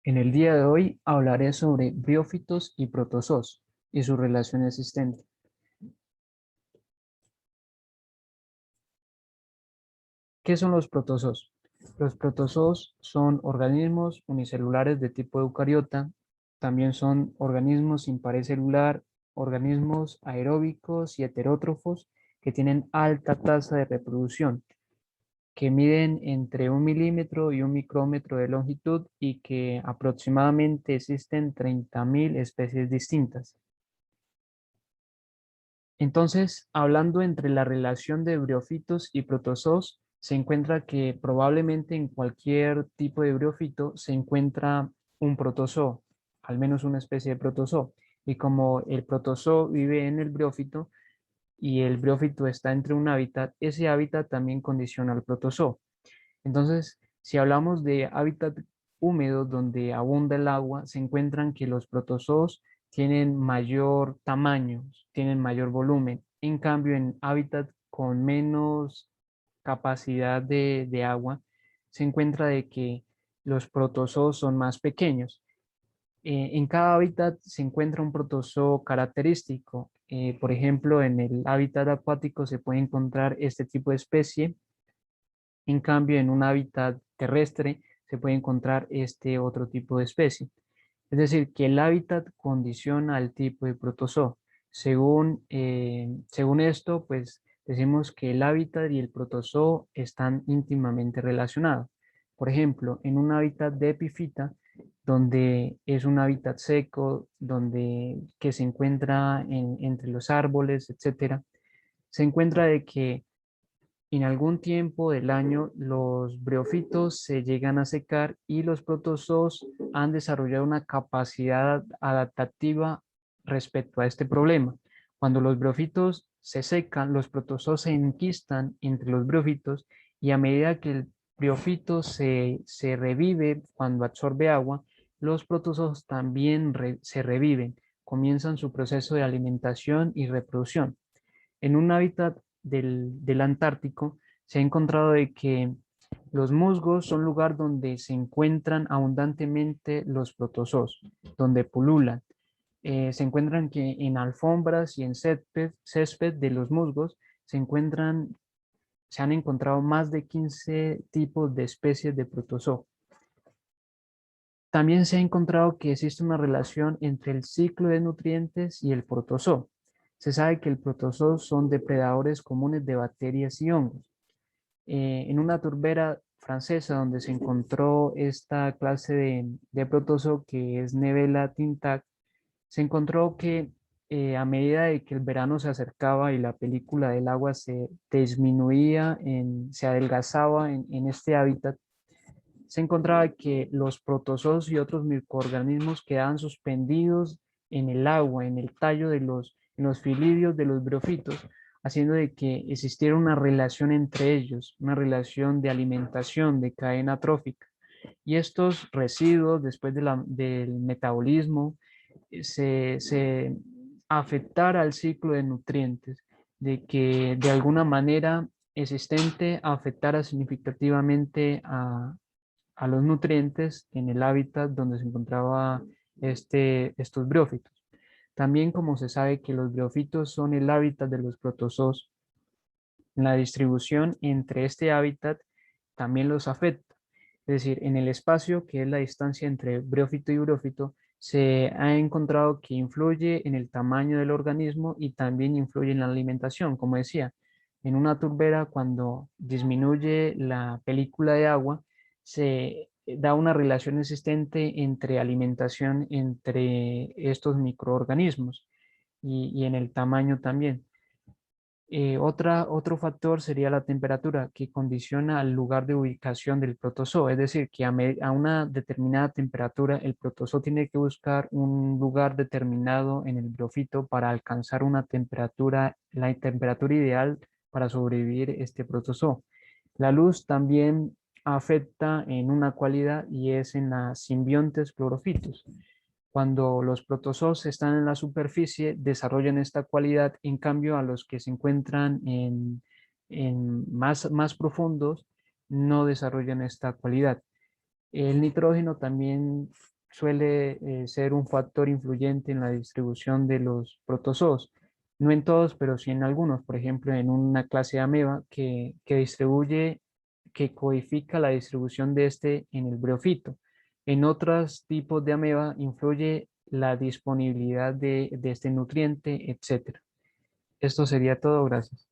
En el día de hoy hablaré sobre briófitos y protozoos y su relación existente. ¿Qué son los protozoos? Los protozoos son organismos unicelulares de tipo eucariota, también son organismos sin pared celular, organismos aeróbicos y heterótrofos que tienen alta tasa de reproducción, que miden entre 1 milímetro y 1 micrómetro de longitud y que aproximadamente existen 30.000 especies distintas. Entonces, hablando entre la relación de briófitos y protozoos, se encuentra que probablemente en cualquier tipo de briófito se encuentra un protozoo, al menos una especie de protozoo. Y como el protozoo vive en el briófito y el briófito está entre un hábitat, ese hábitat también condiciona al protozoo. Entonces, si hablamos de hábitat húmedos donde abunda el agua, se encuentran que los protozoos tienen mayor tamaño, tienen mayor volumen. En cambio, en hábitat con menos capacidad de agua, se encuentra de que los protozoos son más pequeños. En cada hábitat se encuentra un protozoo característico. Por ejemplo, en el hábitat acuático se puede encontrar este tipo de especie. En cambio, en un hábitat terrestre se puede encontrar este otro tipo de especie. Es decir, que el hábitat condiciona al tipo de protozoo. Según esto, pues decimos que el hábitat y el protozoo están íntimamente relacionados. Por ejemplo, en un hábitat de epifita, donde es un hábitat seco, que se encuentra entre los árboles, etcétera, se encuentra de que en algún tiempo del año, los briófitos se llegan a secar y los protozoos han desarrollado una capacidad adaptativa respecto a este problema. Cuando los briófitos se secan, los protozoos se enquistan entre los briófitos y a medida que el briófito se revive cuando absorbe agua, los protozoos también se reviven, comienzan su proceso de alimentación y reproducción. En un hábitat del Antártico se ha encontrado de que los musgos son lugar donde se encuentran abundantemente los protozoos, donde pululan. Se encuentran que en alfombras y en césped de los musgos se han encontrado más de 15 tipos de especies de protozoo. También se ha encontrado que existe una relación entre el ciclo de nutrientes y el protozoo. Se sabe que el protozoo son depredadores comunes de bacterias y hongos. En una turbera francesa donde se encontró esta clase de protozoo que es Nevela tintac, se encontró que a medida de que el verano se acercaba y la película del agua se disminuía, se adelgazaba en este hábitat, se encontraba que los protozoos y otros microorganismos quedaban suspendidos en el agua, en el tallo en los filidios de los briófitos, haciendo de que existiera una relación entre ellos, una relación de alimentación, de cadena trófica. Y estos residuos, después del metabolismo, se afectara al ciclo de nutrientes, de que de alguna manera existente afectara significativamente a los nutrientes en el hábitat donde se encontraba estos briófitos. También como se sabe que los briófitos son el hábitat de los protozoos, la distribución entre este hábitat también los afecta. Es decir, en el espacio, que es la distancia entre briófito y briófito, se ha encontrado que influye en el tamaño del organismo y también influye en la alimentación. Como decía, en una turbera, cuando disminuye la película de agua, se da una relación existente entre alimentación entre estos microorganismos y en el tamaño también. Otro factor sería la temperatura, que condiciona al lugar de ubicación del protozoo, es decir, que a una determinada temperatura el protozoo tiene que buscar un lugar determinado en el briófito para alcanzar la temperatura ideal para sobrevivir este protozoo. La luz también afecta en una cualidad y es en las simbiontes clorofitos. Cuando los protozoos están en la superficie, desarrollan esta cualidad, en cambio a los que se encuentran en más profundos, no desarrollan esta cualidad. El nitrógeno también suele ser un factor influyente en la distribución de los protozoos. No en todos, pero sí en algunos. Por ejemplo, en una clase de ameba que codifica la distribución de este en el briofito. En otros tipos de ameba influye la disponibilidad de este nutriente, etcétera. Esto sería todo. Gracias.